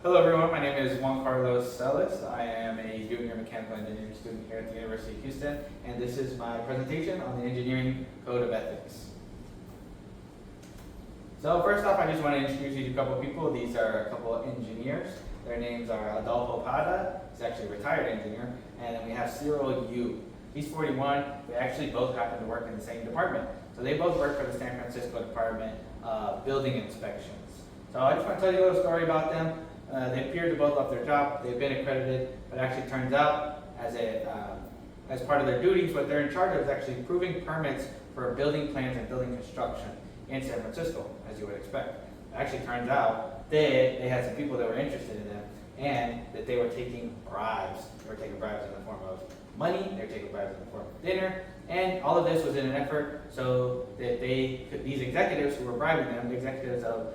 Hello everyone, my name is Juan-Carlos. I am a junior mechanical engineering student here at the University of Houston, and this is my presentation on the Engineering Code of Ethics. So first off, I just want to introduce you to a couple of people. These are a couple of engineers. Their names are Adolfo Pada, he's actually a retired engineer, and then we have Cyril Yu. He's 41. They actually both happen to work in the same department. So they both work for the San Francisco Department of Building Inspections. So I just want to tell you a little story about them. They appear to both love their job. They've been accredited, but actually turns out as part of their duties, what they're in charge of is actually approving permits for building plans and building construction in San Francisco, as you would expect. It actually turns out they had some people that were interested in them, and that they were taking bribes. They were taking bribes in the form of money, they were taking bribes in the form of dinner, and all of this was in an effort so that these executives who were bribing them, the executives of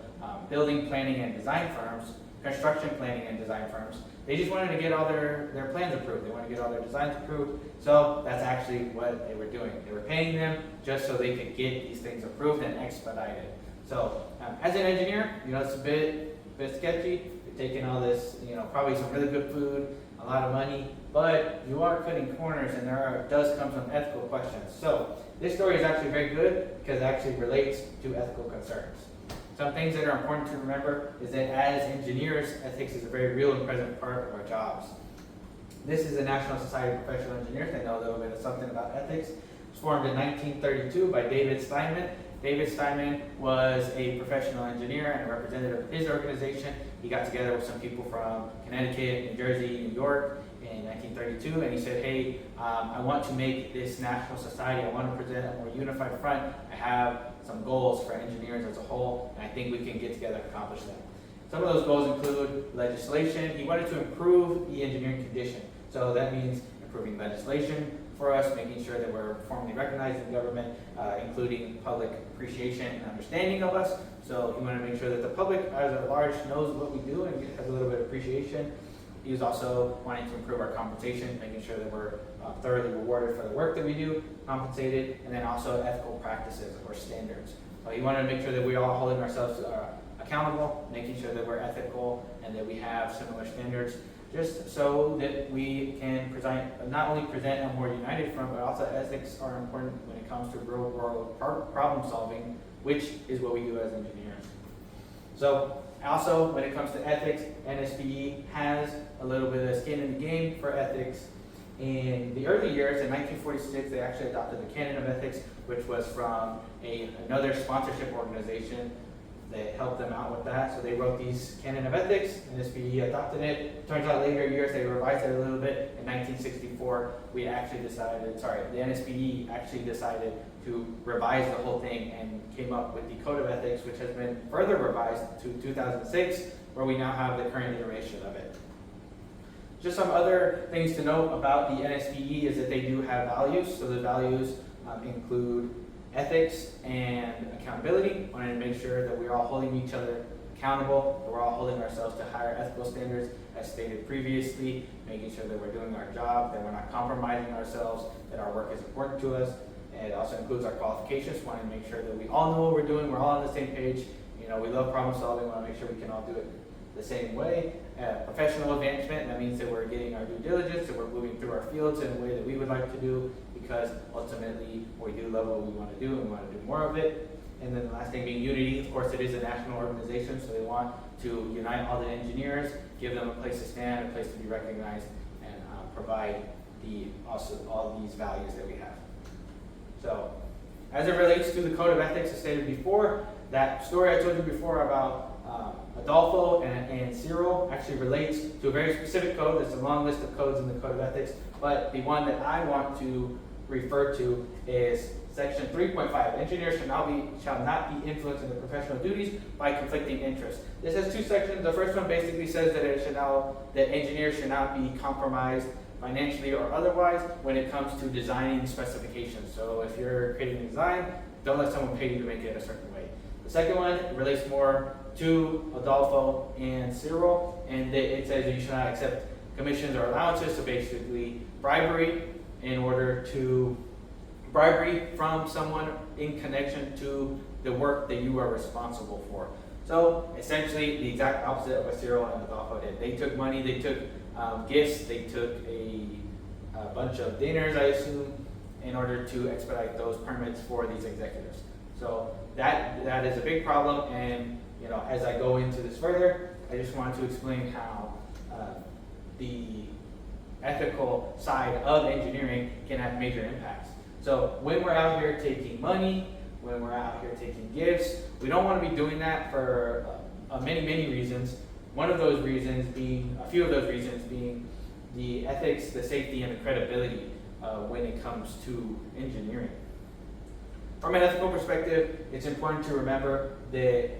building, planning, and design firms, construction planning and design firms, they just wanted to get all their plans approved. They wanted to get all their designs approved. So that's actually what they were doing. They were paying them just so they could get these things approved and expedited. So as an engineer, it's a bit sketchy. You're taking all this, probably some really good food, a lot of money, but you are cutting corners, and does come some ethical questions. So this story is actually very good because it actually relates to ethical concerns. Some things that are important to remember is that as engineers, ethics is a very real and present part of our jobs. This is the National Society of Professional Engineers. They know a little bit of something about ethics. It was formed in 1932 by David Steinman. David Steinman was a professional engineer and a representative of his organization. He got together with some people from Connecticut, New Jersey, New York in 1932, and he said, hey, I want to make this national society, I want to present a more unified front. I have some goals for engineers as a whole, and I think we can get together and accomplish them. Some of those goals include legislation. He wanted to improve the engineering condition. So that means improving legislation for us, making sure that we're formally recognized in government, including public appreciation and understanding of us. So he wanted to make sure that the public as at large knows what we do and has a little bit of appreciation. He was also wanting to improve our compensation, making sure that we're thoroughly rewarded for the work that we do, compensated, and then also ethical practices or standards. So he wanted to make sure that we all holding ourselves accountable, making sure that we're ethical and that we have similar standards, just so that we can not only present a more united front, but also ethics are important when it comes to real world problem solving, which is what we do as engineers. So also, when it comes to ethics, NSPE has a little bit of skin in the game for ethics. In the early years, in 1946, they actually adopted the Canon of Ethics, which was from another sponsorship organization that helped them out with that. So they wrote these Canon of Ethics, NSPE adopted it. Turns out later years they revised it a little bit. In 1964, the NSPE actually decided to revise the whole thing and came up with the Code of Ethics, which has been further revised to 2006, where we now have the current iteration of it. Just some other things to note about the NSPE is that they do have values. So the values include ethics and accountability. I wanted to make sure that we're all holding each other accountable, that we're all holding ourselves to higher ethical standards, as stated previously, making sure that we're doing our job, that we're not compromising ourselves, that our work is important to us. And it also includes our qualifications. We want to make sure that we all know what we're doing, we're all on the same page. We love problem solving, we want to make sure we can all do it the same way. Professional advancement, that means that we're getting our due diligence, that we're moving through our fields in a way that we would like to do, because ultimately we do love what we want to do and we want to do more of it. And then the last thing being unity. Of course, it is a national organization, so they want to unite all the engineers, give them a place to stand, a place to be recognized, and provide also all these values that we have. So, as it relates to the Code of Ethics, as stated before, that story I told you before about Adolfo and Cyril actually relates to a very specific code. There's a long list of codes in the Code of Ethics, but the one that I want to refer to is Section 3.5. Engineers shall not be influenced in their professional duties by conflicting interests. This has two sections. The first one basically says that engineers should not be compromised financially or otherwise when it comes to designing specifications. So if you're creating a design, don't let someone pay you to make it a certain way. The second one relates more to Adolfo and Cyril, and it says that you should not accept commissions or allowances, so basically bribery from someone in connection to the work that you are responsible for. So essentially the exact opposite of what Cyril and Adolfo did. They took money, they took gifts, they took a bunch of dinners, I assume, in order to expedite those permits for these executors. So that is a big problem, and as I go into this further, I just want to explain how the ethical side of engineering can have major impacts. So when we're out here taking money, when we're out here taking gifts, we don't want to be doing that for many reasons. One of those reasons being, a few of those reasons being the ethics, the safety, and the credibility when it comes to engineering. From an ethical perspective, it's important to remember that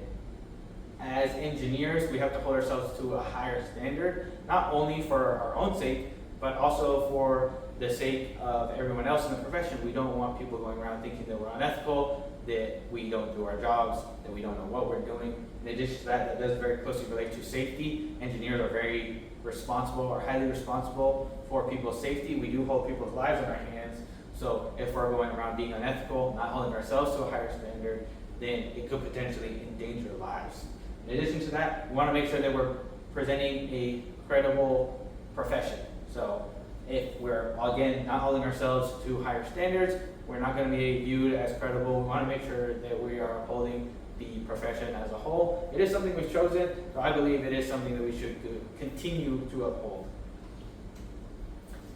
as engineers, we have to hold ourselves to a higher standard, not only for our own sake, but also for the sake of everyone else in the profession. We don't want people going around thinking that we're unethical, that we don't do our jobs, that we don't know what we're doing. In addition to that, that does very closely relate to safety. Engineers are very responsible, or highly responsible for people's safety. We do hold people's lives in our hands. So if we're going around being unethical, not holding ourselves to a higher standard, then it could potentially endanger lives. In addition to that, we want to make sure that we're presenting a credible profession. So if we're, again, not holding ourselves to higher standards, we're not going to be viewed as credible. We want to make sure that we are upholding the profession as a whole. It is something we've chosen, so I believe it is something that we should continue to uphold.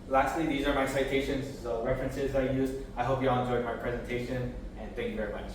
Lastly, these are my citations, so references I used. I hope you all enjoyed my presentation, and thank you very much.